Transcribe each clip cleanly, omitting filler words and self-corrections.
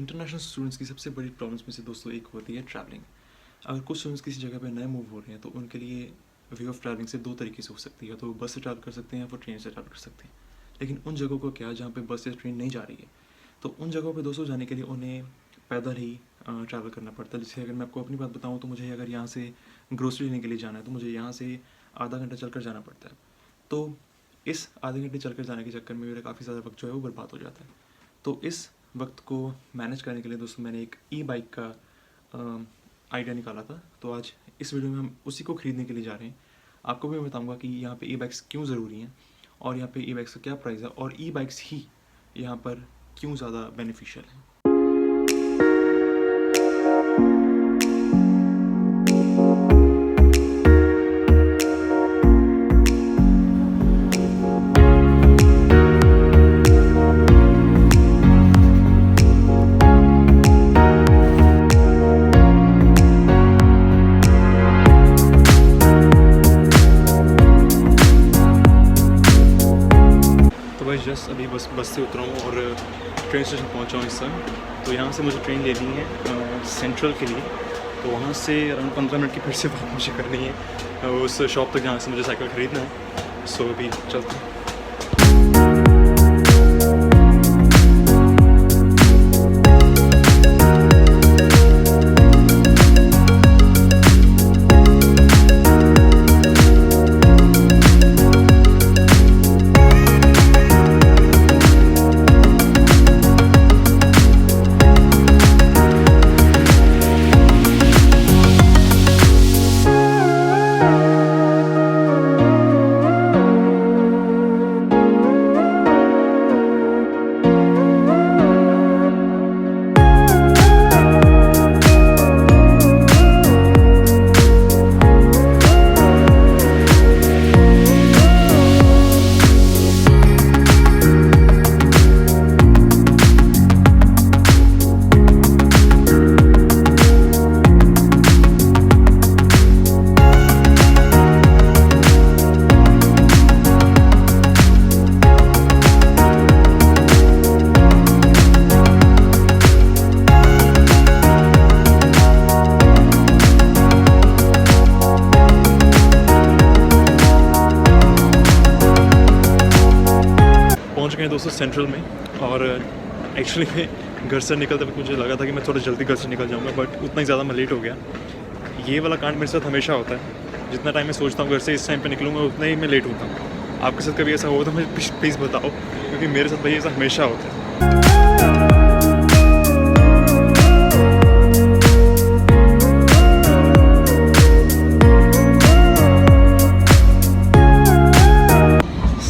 International students की सबसे बड़ी प्रॉब्लम्स में से दोस्तों एक होती है ट्रैवलिंग। अगर कुछ स्टूडेंट्स किसी जगह पे नए मूव हो रहे हैं तो उनके लिए वे ऑफ ट्रैवलिंग से दो तरीके से हो सकती है, तो वो बस से ट्रैवल कर सकते हैं या फिर ट्रेन से ट्रैवल कर सकते हैं। लेकिन उन जगहों को क्या जहाँ पे बस या ट्रेन नहीं जा रही है, तो उन जगहों पे दोस्तों जाने के लिए उन्हें पैदल ही ट्रैवल करना पड़ता है। जैसे अगर मैं आपको अपनी बात बताऊँ तो मुझे अगर यहाँ से ग्रोसरी लेने के लिए जाना है तो मुझे यहाँ से आधा घंटा चलकर जाना पड़ता है। तो इस आधे घंटे चलकर जाने के चक्कर में मेरा काफ़ी ज़्यादा वक्त जो है वो बर्बाद हो जाता है। तो इस वक्त को मैनेज करने के लिए दोस्तों मैंने एक ई बाइक का आइडिया निकाला था। तो आज इस वीडियो में हम उसी को ख़रीदने के लिए जा रहे हैं। आपको भी मैं बताऊंगा कि यहाँ पे ई बाइक्स क्यों ज़रूरी हैं और यहाँ पे ई बाइक्स का क्या प्राइस है और ई बाइक्स ही यहाँ पर क्यों ज़्यादा बेनिफिशियल हैं। जस्ट अभी बस से उतरा हूँ और ट्रेन स्टेशन पहुँचा हूँ इस समय। तो यहाँ से मुझे ट्रेन लेनी है सेंट्रल के लिए। तो वहाँ से अराउंड 15 मिनट की फिर से बात मुझे करनी है उस शॉप तक जहाँ से मुझे साइकिल ख़रीदना है। सो अभी चलते हैं। दोस्तों सेंट्रल में, और एक्चुअली मैं घर से निकलते वक्त मुझे लगा था कि मैं थोड़ा जल्दी घर से निकल जाऊंगा, बट उतना ही ज़्यादा मैं लेट हो गया। ये वाला कांड मेरे साथ हमेशा होता है। जितना टाइम मैं सोचता हूँ घर से इस टाइम पे निकलूँगा उतना ही मैं लेट होता हूँ। आपके साथ कभी ऐसा हो तो मुझे प्लीज़ बताओ, क्योंकि मेरे साथ भाई ऐसा हमेशा होता है।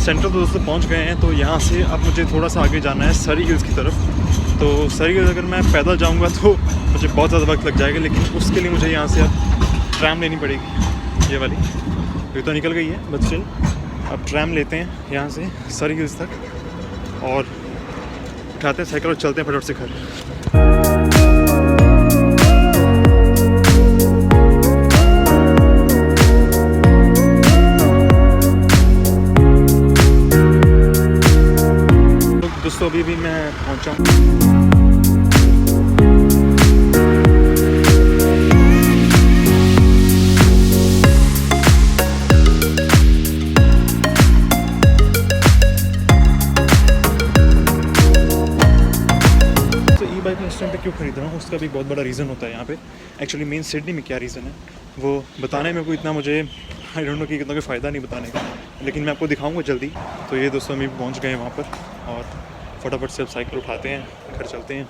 सेंट्रल दोस्तों पहुंच गए हैं। तो यहाँ से अब मुझे थोड़ा सा आगे जाना है सरी हिल्स की तरफ। तो सरी हिल्स अगर मैं पैदल जाऊँगा तो मुझे बहुत ज़्यादा वक्त लग जाएगा, लेकिन उसके लिए मुझे यहाँ से अब ट्रैम लेनी पड़ेगी। ये वाली ये तो निकल गई है, बट स्टिल अब ट्रैम लेते हैं यहाँ से सरी हिल्स तक और उठाते हैं साइकिल और चलते हैं फटाफट से घर। दोस्तों अभी भी मैं पहुंचा हूँ। तो ई बाइक में इस टाइम पे क्यों खरीद रहा हूँ उसका भी बहुत बड़ा रीज़न होता है यहाँ पे। एक्चुअली मेन सिडनी में क्या रीज़न है वो बताने में कोई इतना मुझे आई डोंट नो कि कितना कोई फ़ायदा नहीं बताने का, लेकिन मैं आपको दिखाऊंगा जल्दी। तो ये दोस्तों हम पहुँच गए हैं वहाँ पर और फटाफट से अब साइकिल उठाते हैं, घर चलते हैं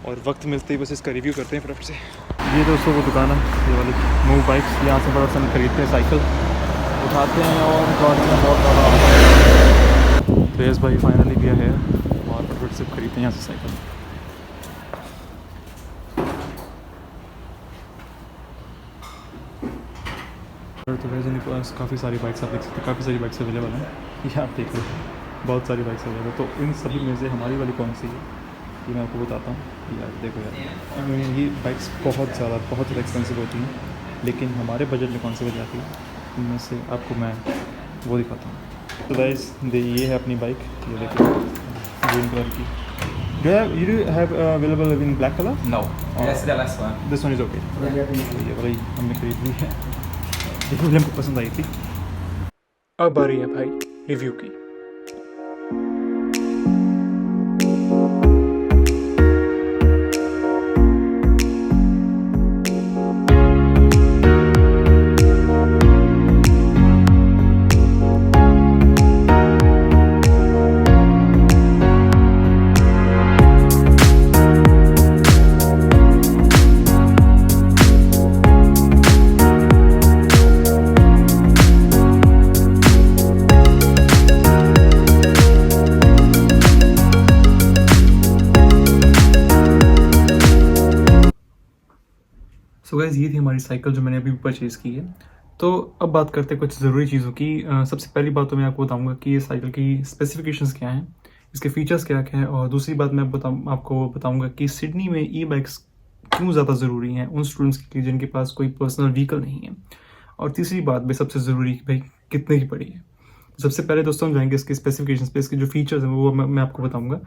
और वक्त मिलते ही बस इसका रिव्यू करते हैं फटाफट से। ये दोस्तों वो दुकान है, ये वाली मूव बाइक्स। यहाँ से फटाफट से हम खरीदते हैं साइकिल, उठाते हैं और गाड़ी में बहुत ज़्यादा। तो यस भाई फाइनली भी है और फटाफट से खरीदते हैं यहाँ से साइकिल। तो वैसे मेरे पास काफ़ी सारी बाइक्स आप देख सकते हैं, काफ़ी सारी बाइक्स अवेलेबल हैं। ये आप देख रहे हैं बहुत सारी बाइक्स अवेलेबल। तो इन सभी में से हमारी वाली कौन सी है ये मैं आपको बताता हूँ। यार देखो यार, ये बाइक्स बहुत ज़्यादा एक्सपेंसिव होती हैं, लेकिन हमारे बजट में कौन सी बच जाती है इनमें से आपको मैं वो दिखाता हूँ। तो गाइस ये है अपनी बाइक, ये देखिए ग्रीन कलर की। you have available in black color? No, Oh. that's the last one. This one is okay. ये वाली हमने खरीद ली है, ये वाली हमको पसंद आई थी। अब आ रही है भाई रिव्यू की। सो गाइस ये थी हमारी साइकिल जो मैंने अभी परचेज़ की है। तो अब बात करते हैं कुछ ज़रूरी चीज़ों की। सबसे पहली बात तो मैं आपको बताऊंगा कि ये साइकिल की स्पेसिफिकेशंस क्या हैं, इसके फीचर्स क्या क्या हैं, और दूसरी बात मैं आपको बताऊंगा कि सिडनी में ई बाइक्स क्यों ज़्यादा ज़रूरी हैं उन स्टूडेंट्स के लिए जिनके पास कोई पर्सनल व्हीकल नहीं है। और तीसरी बात भी सबसे ज़रूरी कि भाई कितने की पड़ी है। सबसे पहले दोस्तों हम जाएंगे इसके स्पेसिफिकेशंस पे, इसके जो फीचर्स हैं वो मैं आपको बताऊंगा।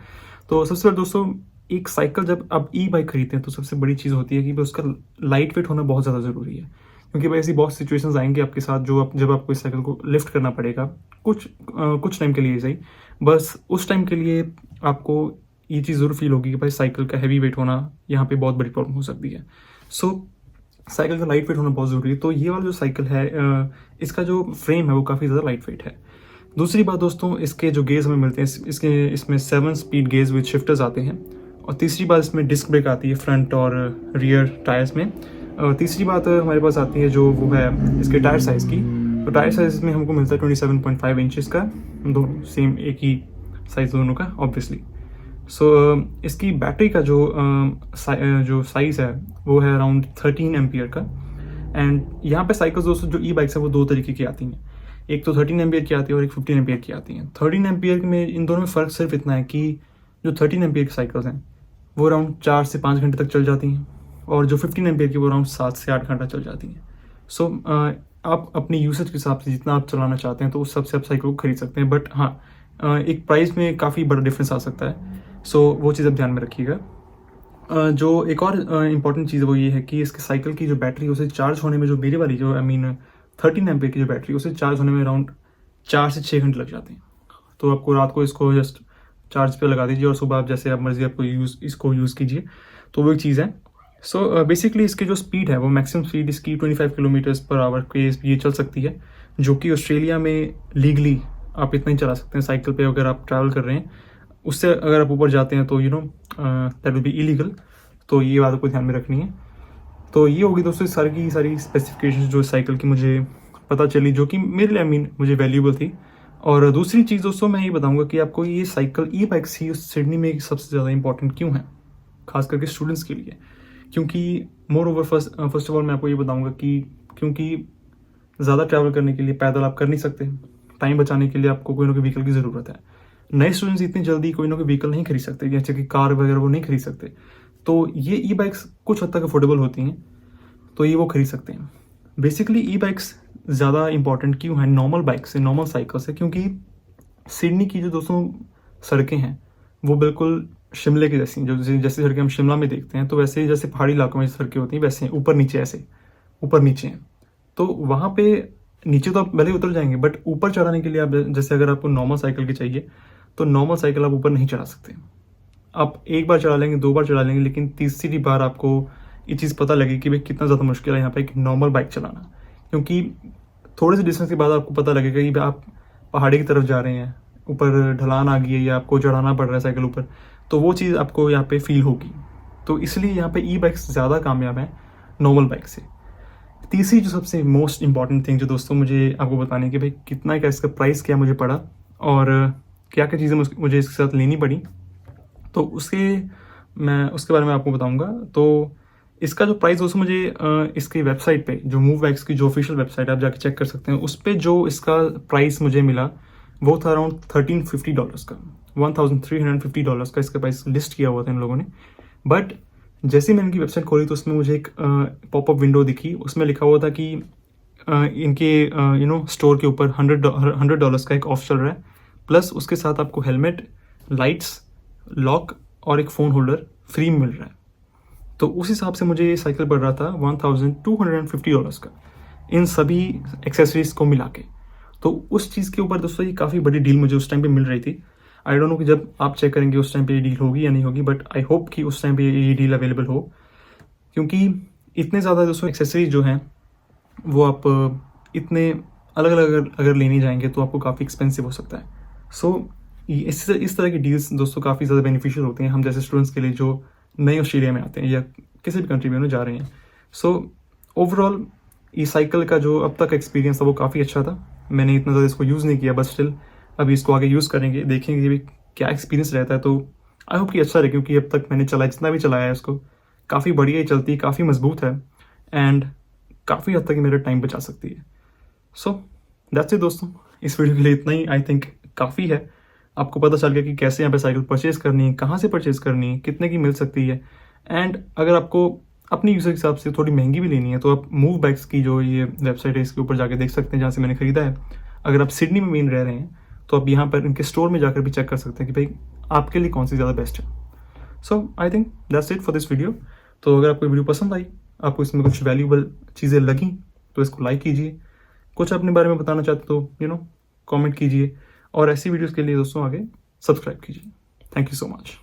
तो सबसे पहले दोस्तों, एक साइकिल जब आप ई बाइक खरीदते हैं तो सबसे बड़ी चीज़ होती है कि भाई उसका लाइट वेट होना बहुत ज़्यादा ज़रूरी है। क्योंकि भाई ऐसी बहुत सिचुएशंस आएंगी आपके साथ जब आपको इस साइकिल को लिफ्ट करना पड़ेगा, कुछ टाइम के लिए सही, बस उस टाइम के लिए आपको ये चीज़ ज़रूर फील होगी कि भाई साइकिल का हैवी वेट होना यहाँ पे बहुत बड़ी प्रॉब्लम हो सकती है। सो साइकिल का लाइट वेट होना बहुत ज़रूरी है। तो ये वाला जो साइकिल है, इसका जो फ्रेम है वो काफ़ी ज़्यादा लाइट वेट है। दूसरी बात दोस्तों, इसके जो गेयर्स हमें मिलते हैं, इसमें 7 स्पीड गेयर्स विद शिफ्टर्स आते हैं। और तीसरी बात, इसमें डिस्क ब्रेक आती है फ्रंट और रियर टायर्स में। और तीसरी बात हमारे पास आती है जो वो है इसके टायर साइज़ की। तो टायर साइज में हमको मिलता है 27.5 इंचज़ का, दोनों सेम एक ही साइज़ दोनों का ऑब्वियसली। सो इसकी बैटरी का जो साइज़ है वो है अराउंड 13 एम्पियर का। एंड यहाँ पे साइकिल्स दोस्तों जो ई बाइक्स है वो दो तरीके की आती हैं, एक तो 13 एम्पियर की आती है और एक 15 एम्पियर की आती हैं। 13 एम्पियर में इन दोनों में फ़र्क सिर्फ इतना है कि जो 13 एम्पियर की साइकिल्स हैं वो अराउंड 4 से 5 घंटे तक चल जाती हैं, और जो 15 एम्पियर की वो अराउंड 7 से 8 घंटा चल जाती हैं। सो आप अपनी यूसेज के हिसाब से जितना आप चलाना चाहते हैं तो उस हिसाब से आप साइकिल को खरीद सकते हैं। बट हाँ, एक प्राइस में काफ़ी बड़ा डिफरेंस आ सकता है। सो वो चीज़ आप ध्यान में रखिएगा। जो एक और इम्पॉर्टेंट चीज़ वो ये है कि इसके साइकिल की जो बैटरी उसे चार्ज होने में, जो मेरे वाली जो 13 एम्पियर की जो बैटरी उसे चार्ज होने में अराउंड 4 से 6 घंटे लग जाते हैं। तो आपको रात को इसको जस्ट चार्ज पे लगा दीजिए और सुबह आप जैसे आप मर्जी आपको इसको यूज़ कीजिए। तो वो एक चीज़ है। सो बेसिकली इसकी जो स्पीड है वो मैक्सिमम स्पीड इसकी 25 किलोमीटर्स पर आवर के ये चल सकती है, जो कि ऑस्ट्रेलिया में लीगली आप इतना ही चला सकते हैं साइकिल पे अगर आप ट्रैवल कर रहे हैं। उससे अगर आप ऊपर जाते हैं तो दैट विल बी इलीगल। तो ये बात आपको ध्यान में रखनी है। तो ये होगी दोस्तों सारी की सारी स्पेसिफिकेशंस जो साइकिल की मुझे पता चली, जो कि मेरे लिए मुझे वैल्यूबल थी। और दूसरी चीज़ दोस्तों मैं ये बताऊंगा कि आपको ये साइकिल ई बाइक्स ही सिडनी में सबसे ज़्यादा इंपॉर्टेंट क्यों है, खास करके स्टूडेंट्स के लिए। क्योंकि more over first of all मैं आपको ये बताऊंगा कि क्योंकि ज़्यादा ट्रैवल करने के लिए पैदल आप कर नहीं सकते, टाइम बचाने के लिए आपको कोई ना कोई व्हीकल की ज़रूरत है। नए स्टूडेंट्स इतनी जल्दी कोई ना कोई व्हीकल नहीं खरीद सकते, जैसे कि कार वगैरह वो नहीं खरीद सकते। तो ये ई बाइक्स कुछ हद तक अफोर्डेबल होती हैं, तो ये वो खरीद सकते हैं। बेसिकली ई बाइक्स ज़्यादा इंपॉर्टेंट क्यों है नॉर्मल बाइक से, नॉर्मल साइकिल से, क्योंकि सिडनी की जो दोस्तों सड़कें हैं वो बिल्कुल शिमले की जैसी, जो जैसे सड़कें हम शिमला में देखते हैं, तो वैसे ही जैसे पहाड़ी इलाकों में सड़कें होती हैं वैसे हैं, ऊपर नीचे ऐसे ऊपर नीचे हैं। तो वहाँ पे नीचे तो आप भले ही उतर जाएंगे, बट ऊपर चढ़ाने के लिए आप जैसे अगर आपको नॉर्मल साइकिल की चाहिए तो नॉर्मल साइकिल आप ऊपर नहीं चढ़ा सकते। आप एक बार चला लेंगे, 2 बार चला लेंगे, लेकिन तीसरी बार आपको ये चीज़ पता लगे कि भाई कितना ज़्यादा मुश्किल है यहाँ पे एक नॉर्मल बाइक चलाना। क्योंकि थोड़े से डिस्टेंस के बाद आपको पता लगेगा कि आप पहाड़ी की तरफ जा रहे हैं, ऊपर ढलान आ गई है या आपको चढ़ाना पड़ रहा है साइकिल ऊपर, तो वो चीज़ आपको यहाँ पे फील होगी। तो इसलिए यहाँ पे ई बाइक्स ज़्यादा कामयाब हैं नॉर्मल बाइक से। तीसरी जो सबसे मोस्ट इंपॉर्टेंट थिंग जो दोस्तों मुझे आपको बताने की, भाई कितना क्या इसका प्राइस क्या मुझे पड़ा और क्या क्या चीज़ें मुझे इसके साथ लेनी पड़ी, तो मैं उसके बारे में आपको बताऊंगा। तो इसका जो प्राइस दोस्तों मुझे इसकी वेबसाइट पे, जो मूव बाइक्स की जो ऑफिशियल वेबसाइट आप जाके चेक कर सकते हैं, उस पर जो इसका प्राइस मुझे मिला वो था अराउंड $1350 का, $1350 का इसका प्राइस लिस्ट किया हुआ था इन लोगों ने। बट जैसे ही मैंने इनकी वेबसाइट खोली तो उसमें मुझे एक पॉपअप विंडो दिखी, उसमें लिखा हुआ था कि इनके स्टोर के ऊपर $100 का एक ऑफ चल रहा है, प्लस उसके साथ आपको हेलमेट, लाइट्स, लॉक और एक फ़ोन होल्डर फ्री में मिल रहा है। तो उस हिसाब से मुझे ये साइकिल पड़ रहा था $1250 का, इन सभी एक्सेसरीज़ को मिला के। तो उस चीज़ के ऊपर दोस्तों ये काफ़ी बड़ी डील मुझे उस टाइम पे मिल रही थी। आई डोंट नो कि जब आप चेक करेंगे उस टाइम पे ये डील होगी या नहीं होगी, बट आई होप कि उस टाइम पे ये डील अवेलेबल हो, क्योंकि इतने ज़्यादा दोस्तों एक्सेसरीज जो हैं वो आप इतने अलग अलग अगर लेने जाएंगे तो आपको काफ़ी एक्सपेंसिव हो सकता है। सो इस तरह की डील्स दोस्तों काफ़ी ज़्यादा बेनिफिशियल होते हैं हम जैसे स्टूडेंट्स के लिए जो नए ऑस्ट्रेलिया में आते हैं या किसी भी कंट्री में जा रहे हैं। सो ओवरऑल ई साइकिल का जो अब तक एक्सपीरियंस था वो काफ़ी अच्छा था। मैंने इतना ज़्यादा इसको यूज़ नहीं किया, बट स्टिल अभी इसको आगे यूज़ करेंगे, देखेंगे भी क्या एक्सपीरियंस रहता है। तो आई होप कि अच्छा रहे, क्योंकि अब तक मैंने चलाया, जितना भी चलाया है उसको, काफ़ी बढ़िया ही चलती है, काफ़ी मजबूत है एंड काफ़ी हद तक मेरा टाइम बचा सकती है। सो दैट्स इट दोस्तों, इस वीडियो के लिए इतना ही आई थिंक काफ़ी है। आपको पता चल गया कि कैसे यहाँ पे साइकिल परचेज़ करनी है, कहाँ से परचेज़ करनी है, कितने की मिल सकती है। एंड अगर आपको अपनी यूज़र के हिसाब से थोड़ी महंगी भी लेनी है तो आप मूव बैग्स की जो ये वेबसाइट है इसके ऊपर जाके देख सकते हैं जहाँ से मैंने ख़रीदा है। अगर आप सिडनी में मेन रह रहे हैं तो आप यहाँ पर इनके स्टोर में जाकर भी चेक कर सकते हैं कि भाई आपके लिए कौन सी ज़्यादा बेस्ट है। So I think that's it for this video. तो अगर आपको वीडियो पसंद आई, आपको इसमें कुछ वैल्यूबल चीज़ें लगी, तो इसको लाइक कीजिए। कुछ अपने बारे में बताना चाहते तो कमेंट कीजिए, और ऐसी वीडियोज़ के लिए दोस्तों आगे सब्सक्राइब कीजिए। Thank you so much.